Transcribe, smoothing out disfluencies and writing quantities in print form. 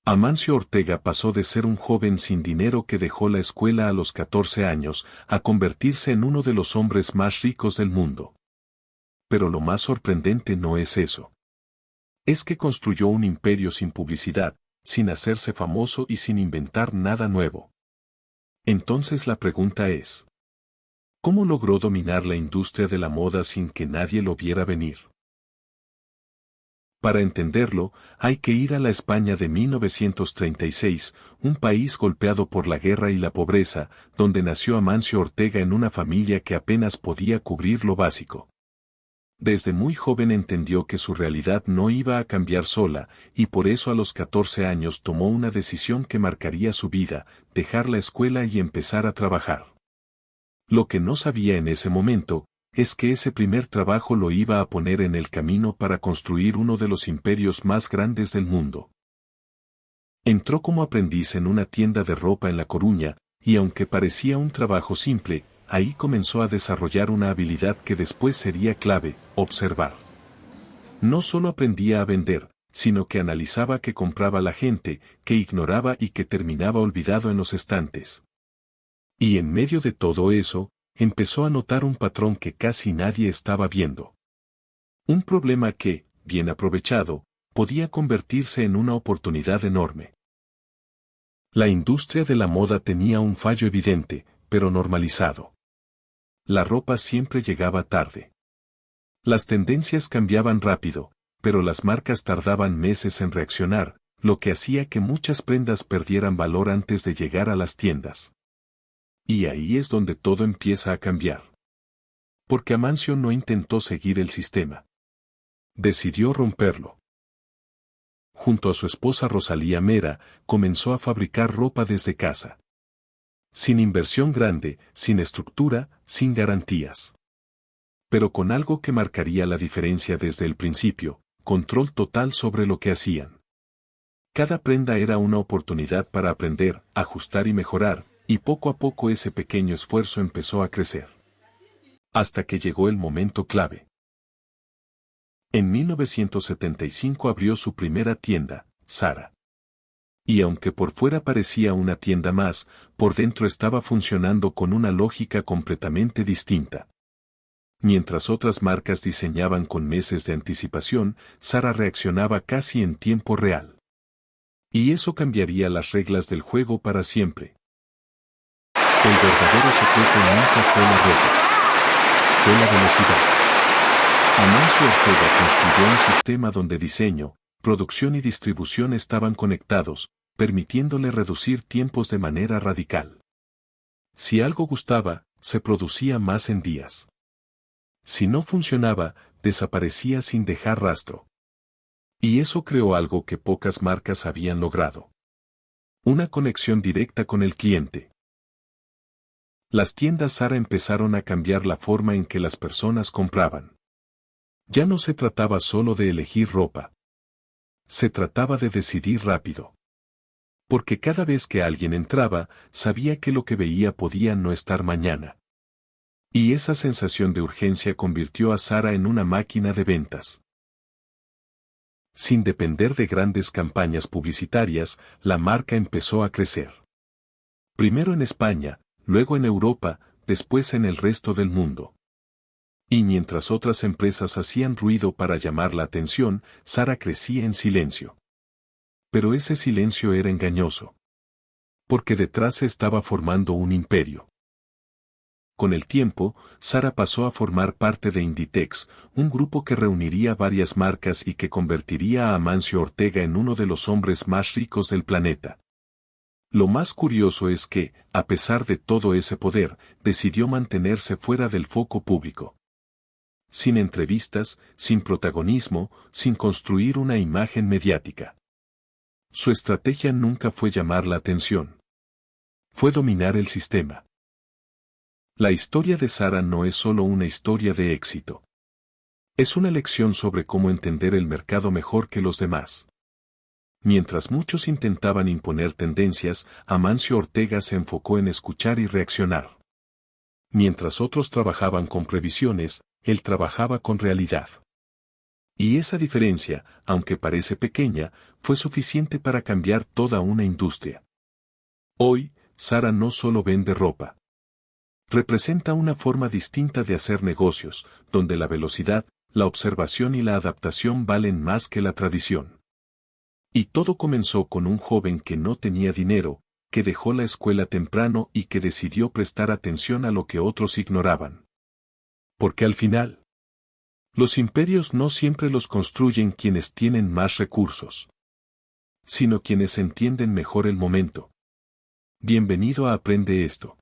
Amancio Ortega pasó de ser un joven sin dinero que dejó la escuela a los 14 años, a convertirse en uno de los hombres más ricos del mundo. Pero lo más sorprendente no es eso. Es que construyó un imperio sin publicidad, sin hacerse famoso y sin inventar nada nuevo. Entonces la pregunta es: ¿cómo logró dominar la industria de la moda sin que nadie lo viera venir? Para entenderlo, hay que ir a la España de 1936, un país golpeado por la guerra y la pobreza, donde nació Amancio Ortega en una familia que apenas podía cubrir lo básico. Desde muy joven entendió que su realidad no iba a cambiar sola, y por eso a los 14 años tomó una decisión que marcaría su vida: dejar la escuela y empezar a trabajar. Lo que no sabía en ese momento es que ese primer trabajo lo iba a poner en el camino para construir uno de los imperios más grandes del mundo. Entró como aprendiz en una tienda de ropa en La Coruña, y aunque parecía un trabajo simple, ahí comenzó a desarrollar una habilidad que después sería clave: observar. No solo aprendía a vender, sino que analizaba qué compraba la gente, qué ignoraba y qué terminaba olvidado en los estantes. Y en medio de todo eso, empezó a notar un patrón que casi nadie estaba viendo. Un problema que, bien aprovechado, podía convertirse en una oportunidad enorme. La industria de la moda tenía un fallo evidente, pero normalizado. La ropa siempre llegaba tarde. Las tendencias cambiaban rápido, pero las marcas tardaban meses en reaccionar, lo que hacía que muchas prendas perdieran valor antes de llegar a las tiendas. Y ahí es donde todo empieza a cambiar. Porque Amancio no intentó seguir el sistema. Decidió romperlo. Junto a su esposa Rosalía Mera, comenzó a fabricar ropa desde casa. Sin inversión grande, sin estructura, sin garantías. Pero con algo que marcaría la diferencia desde el principio: control total sobre lo que hacían. Cada prenda era una oportunidad para aprender, ajustar y mejorar, y poco a poco ese pequeño esfuerzo empezó a crecer. Hasta que llegó el momento clave. En 1975 abrió su primera tienda, Zara. Y aunque por fuera parecía una tienda más, por dentro estaba funcionando con una lógica completamente distinta. Mientras otras marcas diseñaban con meses de anticipación, Zara reaccionaba casi en tiempo real. Y eso cambiaría las reglas del juego para siempre. El verdadero secreto nunca fue la ropa. Fue la velocidad. Amancio Ortega construyó un sistema donde diseño, producción y distribución estaban conectados, permitiéndole reducir tiempos de manera radical. Si algo gustaba, se producía más en días. Si no funcionaba, desaparecía sin dejar rastro. Y eso creó algo que pocas marcas habían logrado: una conexión directa con el cliente. Las tiendas Zara empezaron a cambiar la forma en que las personas compraban. Ya no se trataba solo de elegir ropa. Se trataba de decidir rápido. Porque cada vez que alguien entraba, sabía que lo que veía podía no estar mañana. Y esa sensación de urgencia convirtió a Zara en una máquina de ventas. Sin depender de grandes campañas publicitarias, la marca empezó a crecer. Primero en España, luego en Europa, después en el resto del mundo. Y mientras otras empresas hacían ruido para llamar la atención, Zara crecía en silencio. Pero ese silencio era engañoso. Porque detrás se estaba formando un imperio. Con el tiempo, Zara pasó a formar parte de Inditex, un grupo que reuniría varias marcas y que convertiría a Amancio Ortega en uno de los hombres más ricos del planeta. Lo más curioso es que, a pesar de todo ese poder, decidió mantenerse fuera del foco público. Sin entrevistas, sin protagonismo, sin construir una imagen mediática. Su estrategia nunca fue llamar la atención. Fue dominar el sistema. La historia de Zara no es solo una historia de éxito. Es una lección sobre cómo entender el mercado mejor que los demás. Mientras muchos intentaban imponer tendencias, Amancio Ortega se enfocó en escuchar y reaccionar. Mientras otros trabajaban con previsiones, él trabajaba con realidad. Y esa diferencia, aunque parece pequeña, fue suficiente para cambiar toda una industria. Hoy, Zara no solo vende ropa. Representa una forma distinta de hacer negocios, donde la velocidad, la observación y la adaptación valen más que la tradición. Y todo comenzó con un joven que no tenía dinero, que dejó la escuela temprano y que decidió prestar atención a lo que otros ignoraban. Porque al final, los imperios no siempre los construyen quienes tienen más recursos, sino quienes entienden mejor el momento. Bienvenido a Aprende Esto.